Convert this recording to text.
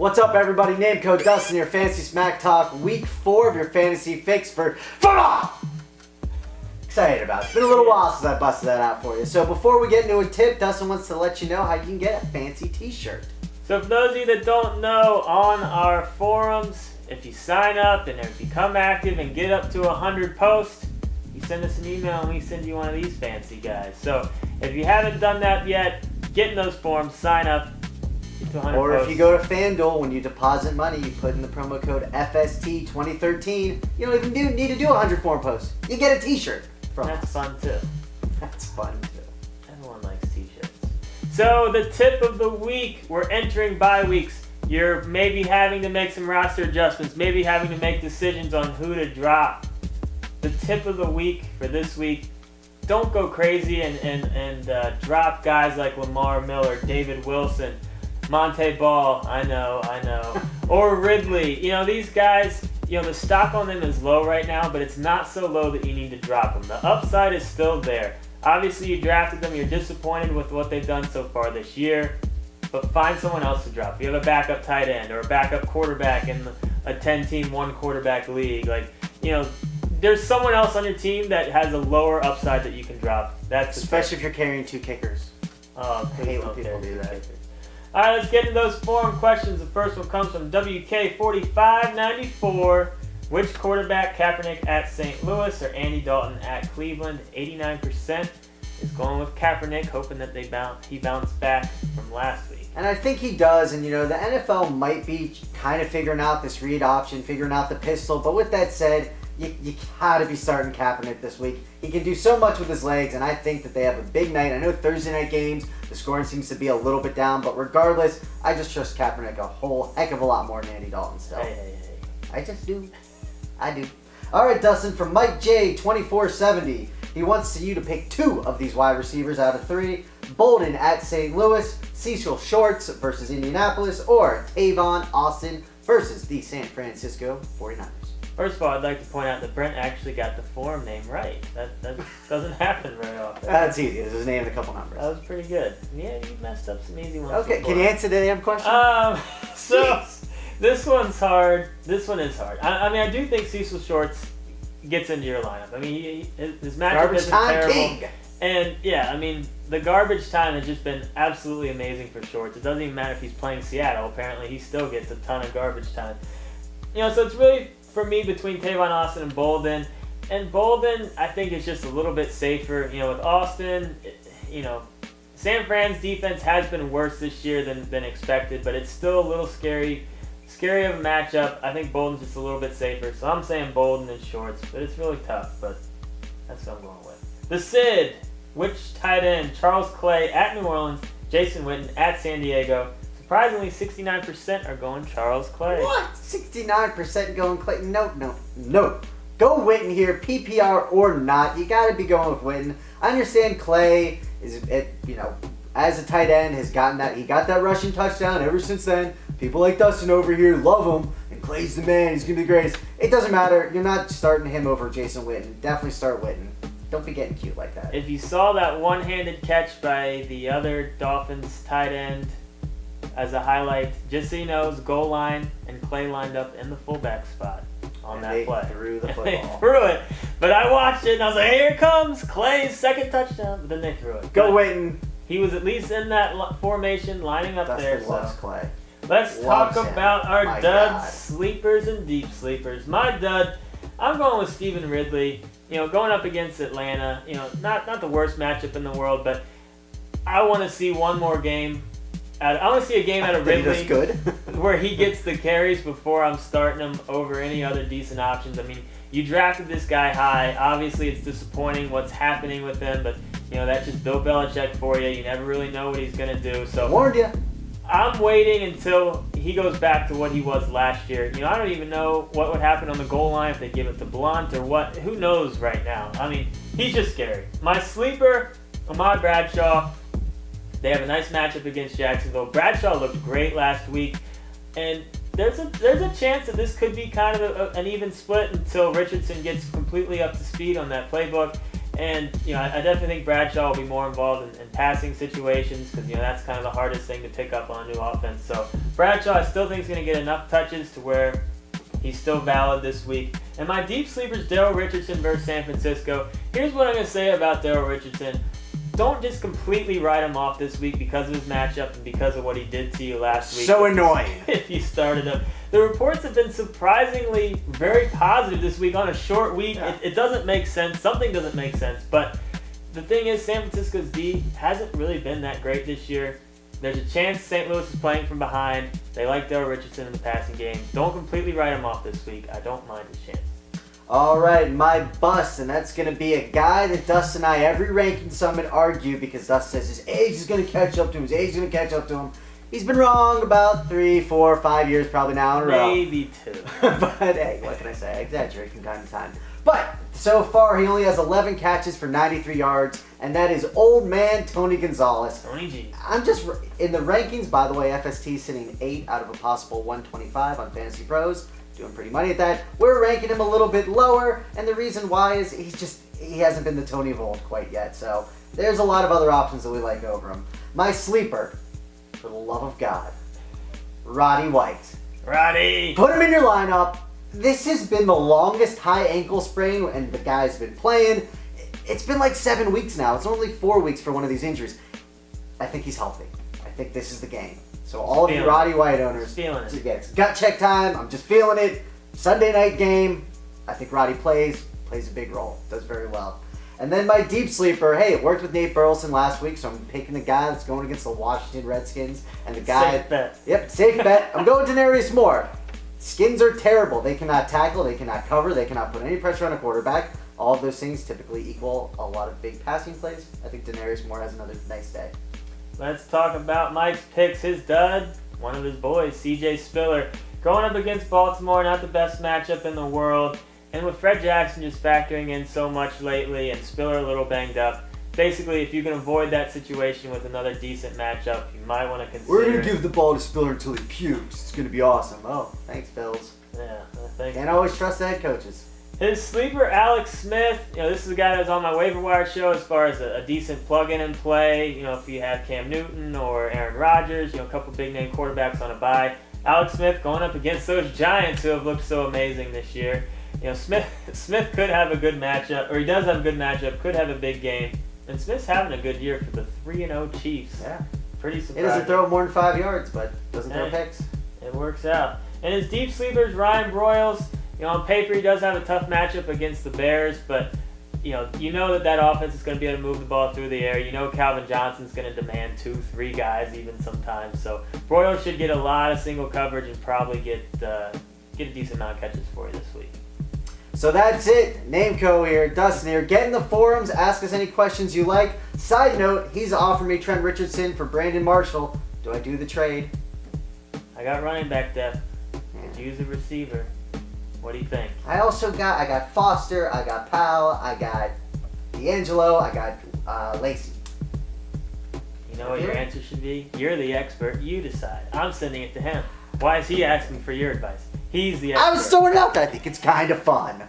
What's up, everybody? Name code Dustin, your Fantasy Smack Talk, week 4 of your fantasy fix for football. Excited about it. It's been a little while since I busted that out for you. So before we get into a tip, Dustin wants to let you know how you can get a fancy t-shirt. So for those of you that don't know, on our forums, if you sign up and if you become active and get up to 100 posts, you send us an email and we send you one of these fancy guys. So if you haven't done that yet, get in those forums, sign up. Or if you go to FanDuel, when you deposit money, you put in the promo code FST2013. You don't even need to do 100 forum posts. You get a t-shirt from us. That's fun too. That's fun too. Everyone likes t-shirts. So the tip of the week, we're entering bye weeks. You're maybe having to make some roster adjustments, maybe having to make decisions on who to drop. The tip of the week for this week, don't go crazy and drop guys like Lamar Miller, David Wilson, Monte Ball, I know, or Ridley. You know, these guys, the stock on them is low right now, but it's not so low that you need to drop them. The upside is still there. Obviously, you drafted them. You're disappointed with what they've done so far this year, but find someone else to drop. If you have a backup tight end or a backup quarterback in a 10-team, one-quarterback league, there's someone else on your team that has a lower upside that you can drop. That's especially if you're carrying 2 kickers. Oh, I hate when people do that. All right, let's get into those forum questions. The first one comes from WK4594. Which quarterback, Kaepernick at St. Louis or Andy Dalton at Cleveland? 89% is going with Kaepernick, hoping that he bounced back from last week. And I think he does, and the NFL might be kind of figuring out this read option, figuring out the pistol, but with that said, you gotta be starting Kaepernick this week. He can do so much with his legs, and I think that they have a big night. I know Thursday night games, the scoring seems to be a little bit down, but regardless, I just trust Kaepernick a whole heck of a lot more than Andy Dalton still. Hey. I just do. I do. All right, Dustin, from Mike J, 2470. He wants you to pick 2 of these wide receivers out of 3. Bolden at St. Louis, Cecil Shorts versus Indianapolis, or Tavon Austin versus the San Francisco 49ers. First of all, I'd like to point out that Brent actually got the forum name right. That doesn't happen very often. That's easy. There's his name and a couple numbers. That was pretty good. Yeah, you messed up some easy ones. Okay, before. can you answer the damn question? So this one's hard. This one is hard. I do think Cecil Shorts gets into your lineup. His matchup isn't terrible. King. And the garbage time has just been absolutely amazing for Shorts. It doesn't even matter if he's playing Seattle. Apparently, he still gets a ton of garbage time. So it's really, for me, between Tavon Austin and Bolden. And Bolden, I think, is just a little bit safer. With Austin, San Fran's defense has been worse this year than expected, but it's still a little scary of a matchup. I think Bolden's just a little bit safer, so I'm saying Bolden and Shorts, but it's really tough, but that's what I'm going with. The Sid, which tight end? Charles Clay at New Orleans, Jason Witten at San Diego. Surprisingly, 69% are going Charles Clay. What? 69% going Clay? No. Go Witten here, PPR or not. You got to be going with Witten. I understand Clay is, as a tight end, has gotten that. He got that rushing touchdown ever since then. People like Dustin over here love him, and Clay's the man. He's going to be the greatest. It doesn't matter. You're not starting him over Jason Witten. Definitely start Witten. Don't be getting cute like that. If you saw that one-handed catch by the other Dolphins tight end as a highlight, just so you know, it was goal line, and Clay lined up in the fullback spot on that play. They threw the football. They threw it. But I watched it, and I was like, here it comes, Clay's second touchdown. But then they threw it. Go Witten. He was at least in that formation, lining up there. Loves Clay. Let's talk about our duds, sleepers, and deep sleepers. My dud, I'm going with Stevan Ridley. Going up against Atlanta, not the worst matchup in the world, but I want to see one more game. I want to see a game out of Ridley where he gets the carries before I'm starting him over any other decent options. You drafted this guy high. Obviously, it's disappointing what's happening with him, but that's just Bill Belichick for you. You never really know what he's going to do. So warned you. I'm waiting until he goes back to what he was last year. I don't even know what would happen on the goal line if they give it to Blunt or what. Who knows right now? He's just scary. My sleeper, Ahmad Bradshaw. They have a nice matchup against Jacksonville. Bradshaw looked great last week, and there's a chance that this could be kind of an even split until Richardson gets completely up to speed on that playbook. And, I definitely think Bradshaw will be more involved in passing situations because, that's kind of the hardest thing to pick up on a new offense. So Bradshaw, I still think is going to get enough touches to where he's still valid this week. And my deep sleepers, Daryl Richardson versus San Francisco. Here's what I'm going to say about Daryl Richardson. Don't just completely write him off this week because of his matchup and because of what he did to you last week. So annoying. If you started him. The reports have been surprisingly very positive this week on a short week. Yeah. It doesn't make sense. Something doesn't make sense. But the thing is, San Francisco's D hasn't really been that great this year. There's a chance St. Louis is playing from behind. They like Daryl Richardson in the passing game. Don't completely write him off this week. I don't mind his chance. All right, my bust, and that's going to be a guy that Dustin and I, every ranking summit, argue because Dustin says his age is going to catch up to him. His age is going to catch up to him. He's been wrong about 3, 4, 5 years probably now in a row. Maybe 2. But hey, what can I say? I exaggerate from time to time. But so far, he only has 11 catches for 93 yards, and that is old man Tony Gonzalez. Tony G. I'm just in the rankings, by the way, FST sitting 8 out of a possible 125 on Fantasy Pros. Doing pretty money at that. We're ranking him a little bit lower, and the reason why is he hasn't been the Tony of old quite yet. So there's a lot of other options that we like over him. My sleeper, for the love of God, Roddy White. Roddy! Put him in your lineup. This has been the longest high ankle sprain, and the guy's been playing. It's been like 7 weeks now. It's only 4 weeks for one of these injuries. I think he's healthy. I think this is the game. So all of you Roddy White owners, it's gut check time. I'm just feeling it. Sunday night game. I think Roddy plays a big role. Does very well. And then my deep sleeper, hey, it worked with Nate Burleson last week, so I'm picking the guy that's going against the Washington Redskins. And the guy... Safe bet. Yep, safe bet. I'm going Denarius Moore. Skins are terrible. They cannot tackle, they cannot cover, they cannot put any pressure on a quarterback. All of those things typically equal a lot of big passing plays. I think Denarius Moore has another nice day. Let's talk about Mike's picks. His dud, one of his boys, CJ Spiller, going up against Baltimore, not the best matchup in the world. And with Fred Jackson just factoring in so much lately and Spiller a little banged up, basically if you can avoid that situation with another decent matchup, you might want to consider... We're going to give the ball to Spiller until he pukes. It's going to be awesome. Oh, thanks, Bills. Yeah, thanks. Can't always trust the head coaches. His sleeper, Alex Smith, this is a guy that was on my waiver wire show as far as a decent plug-in and play. If you have Cam Newton or Aaron Rodgers, a couple big-name quarterbacks on a bye. Alex Smith going up against those Giants who have looked so amazing this year. Smith could have a good matchup, or he does have a good matchup, could have a big game. And Smith's having a good year for the 3-0 Chiefs. Yeah. Pretty surprising. He doesn't throw more than 5 yards, but doesn't throw picks. It works out. And his deep sleepers, Ryan Broyles, on paper he does have a tough matchup against the Bears, but you know that offense is going to be able to move the ball through the air. Calvin Johnson's going to demand 2-3 guys even sometimes. So Broyles should get a lot of single coverage and probably get a decent amount of catches for you this week. So that's it. Nameco here, Dustin here. Get in the forums, ask us any questions you like. Side note, he's offered me Trent Richardson for Brandon Marshall. Do I do the trade? I got running back depth. Could use a receiver. What do you think? I got Foster, I got Powell, I got D'Angelo, I got Lacey. You know what your answer should be? You're the expert. You decide. I'm sending it to him. Why is he asking for your advice? He's the expert. I was throwing it out there. I think it's kind of fun.